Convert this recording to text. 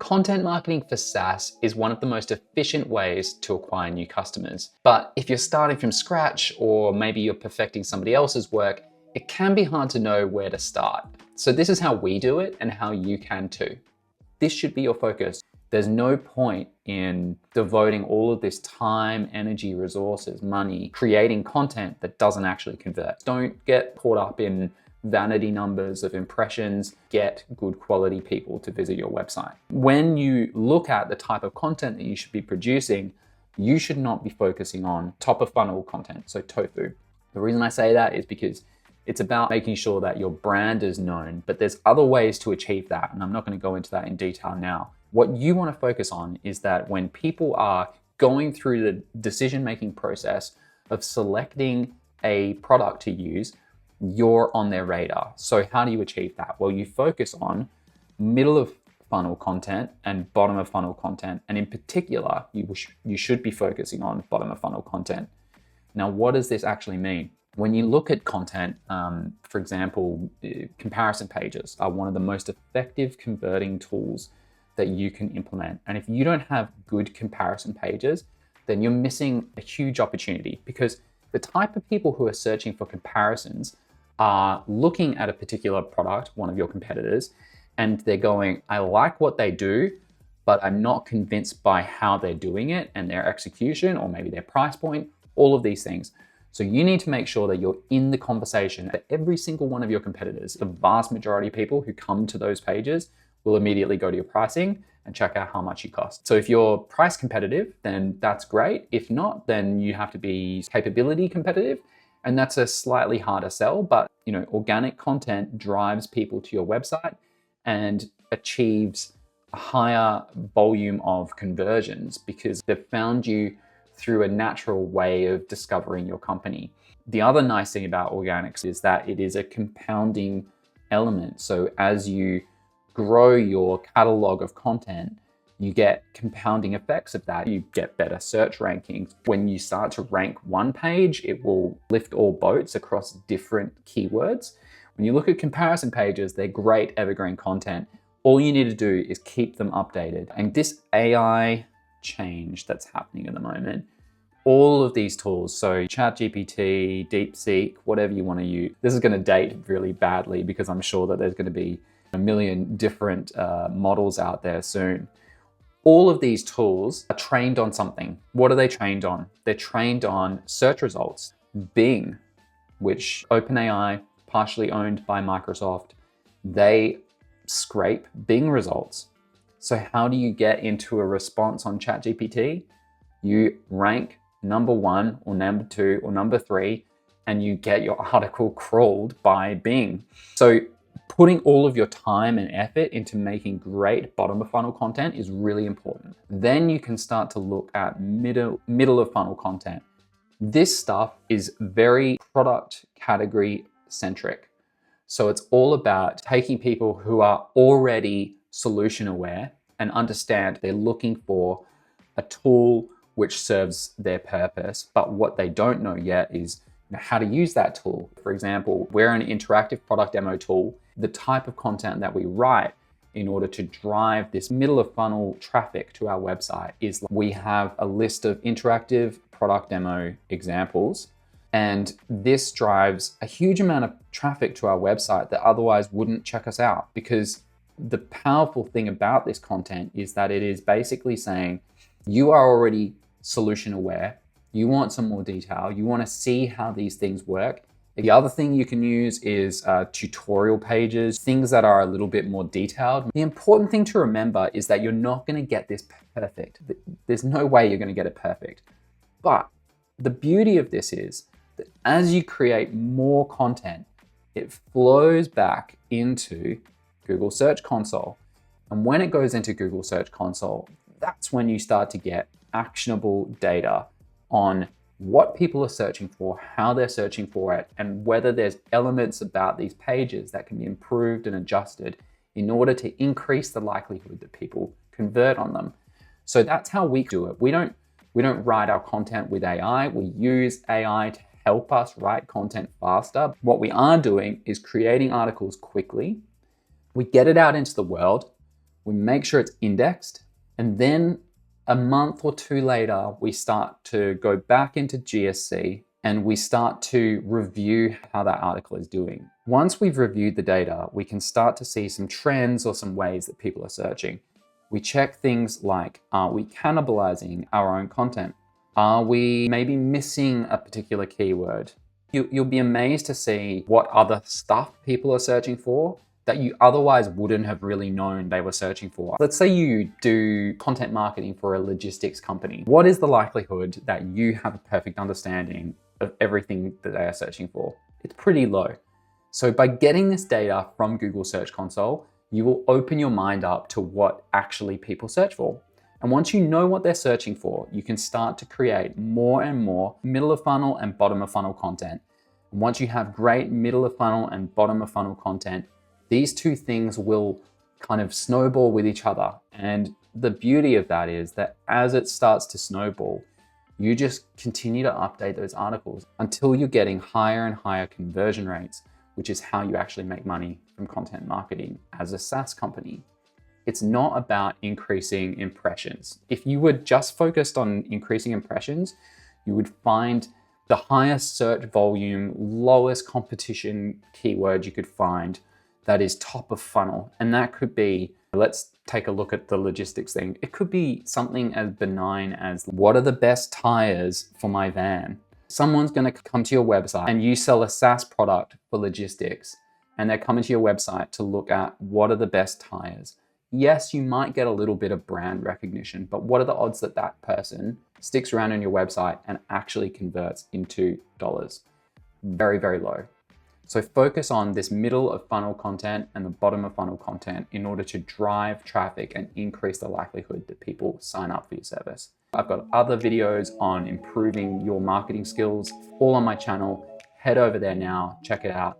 Content marketing for SaaS is one of the most efficient ways to acquire new customers. But if you're starting from scratch, or maybe you're perfecting somebody else's work, it can be hard to know where to start. So this is how we do it and how you can too. This should be your focus. There's no point in devoting all of this time, energy, resources, money, creating content that doesn't actually convert. Don't get caught up in vanity numbers of impressions. Get good quality people to visit your website. When you look at the type of content that you should be producing, you should not be focusing on top of funnel content, so tofu. The reason I say that is because it's about making sure that your brand is known, but there's other ways to achieve that, and I'm not going to go into that in detail now. What you want to focus on is that when people are going through the decision-making process of selecting a product to use, you're on their radar. So how do you achieve that? Well, you focus on middle of funnel content and bottom of funnel content. And in particular, you should be focusing on bottom of funnel content. Now, what does this actually mean? When you look at content, for example, comparison pages are one of the most effective converting tools that you can implement. And if you don't have good comparison pages, then you're missing a huge opportunity, because the type of people who are searching for comparisons are looking at a particular product, one of your competitors, and they're going, I like what they do, but I'm not convinced by how they're doing it and their execution, or maybe their price point, all of these things. So you need to make sure that you're in the conversation. That every single one of your competitors, the vast majority of people who come to those pages, will immediately go to your pricing and check out how much you cost. So if you're price competitive, then that's great. If not, then you have to be capability competitive. And that's a slightly harder sell, but organic content drives people to your website and achieves a higher volume of conversions because they've found you through a natural way of discovering your company. The other nice thing about organics is that it is a compounding element. So as you grow your catalog of content, you get compounding effects of that. You get better search rankings. When you start to rank one page, it will lift all boats across different keywords. When you look at comparison pages, they're great evergreen content. All you need to do is keep them updated. And this AI change that's happening at the moment, all of these tools, so ChatGPT, DeepSeek, whatever you want to use, this is going to date really badly because I'm sure that there's going to be a million different models out there soon. All of these tools are trained on something. What are they trained on? They're trained on search results. Bing, which OpenAI, partially owned by Microsoft, they scrape Bing results. So how do you get into a response on ChatGPT? You rank number 1 or number 2 or number 3, and you get your article crawled by Bing. So putting all of your time and effort into making great bottom of funnel content is really important. Then you can start to look at middle of funnel content. This stuff is very product category centric. So it's all about taking people who are already solution aware and understand they're looking for a tool which serves their purpose, but what they don't know yet is how to use that tool. For example, we're an interactive product demo tool. The type of content that we write in order to drive this middle of funnel traffic to our website is we have a list of interactive product demo examples, and this drives a huge amount of traffic to our website that otherwise wouldn't check us out. Because the powerful thing about this content is that it is basically saying you are already solution aware, you want some more detail, you want to see how these things work. The other thing you can use is tutorial pages, things that are a little bit more detailed. The important thing to remember is that you're not going to get this perfect. There's no way you're going to get it perfect. But the beauty of this is that as you create more content, it flows back into Google Search Console. And when it goes into Google Search Console, that's when you start to get actionable data on what people are searching for, how they're searching for it, and whether there's elements about these pages that can be improved and adjusted in order to increase the likelihood that people convert on them. So that's how we do it. We don't write our content with AI. We use AI to help us write content faster. What we are doing is creating articles quickly. We get it out into the world. we make sure it's indexed, and then a month or two later, we start to go back into GSC and we start to review how that article is doing. Once we've reviewed the data, we can start to see some trends or some ways that people are searching. We check things like, are we cannibalizing our own content? Are we maybe missing a particular keyword? You'll be amazed to see what other stuff people are searching for that you otherwise wouldn't have really known they were searching for. Let's say you do content marketing for a logistics company. What is the likelihood that you have a perfect understanding of everything that they are searching for? It's pretty low. So by getting this data from Google Search Console, you will open your mind up to what actually people search for. And once you know what they're searching for, you can start to create more and more middle of funnel and bottom of funnel content. And once you have great middle of funnel and bottom of funnel content, these two things will kind of snowball with each other. And the beauty of that is that as it starts to snowball, you just continue to update those articles until you're getting higher and higher conversion rates, which is how you actually make money from content marketing as a SaaS company. It's not about increasing impressions. If you were just focused on increasing impressions, you would find the highest search volume, lowest competition keyword you could find that is top of funnel. And that could be, let's take a look at the logistics thing. It could be something as benign as, what are the best tires for my van? Someone's gonna come to your website and you sell a SaaS product for logistics, and they're coming to your website to look at what are the best tires. Yes, you might get a little bit of brand recognition, but what are the odds that that person sticks around on your website and actually converts into dollars? Very, very low. So focus on this middle of funnel content and the bottom of funnel content in order to drive traffic and increase the likelihood that people sign up for your service. I've got other videos on improving your marketing skills all on my channel. Head over there now, check it out.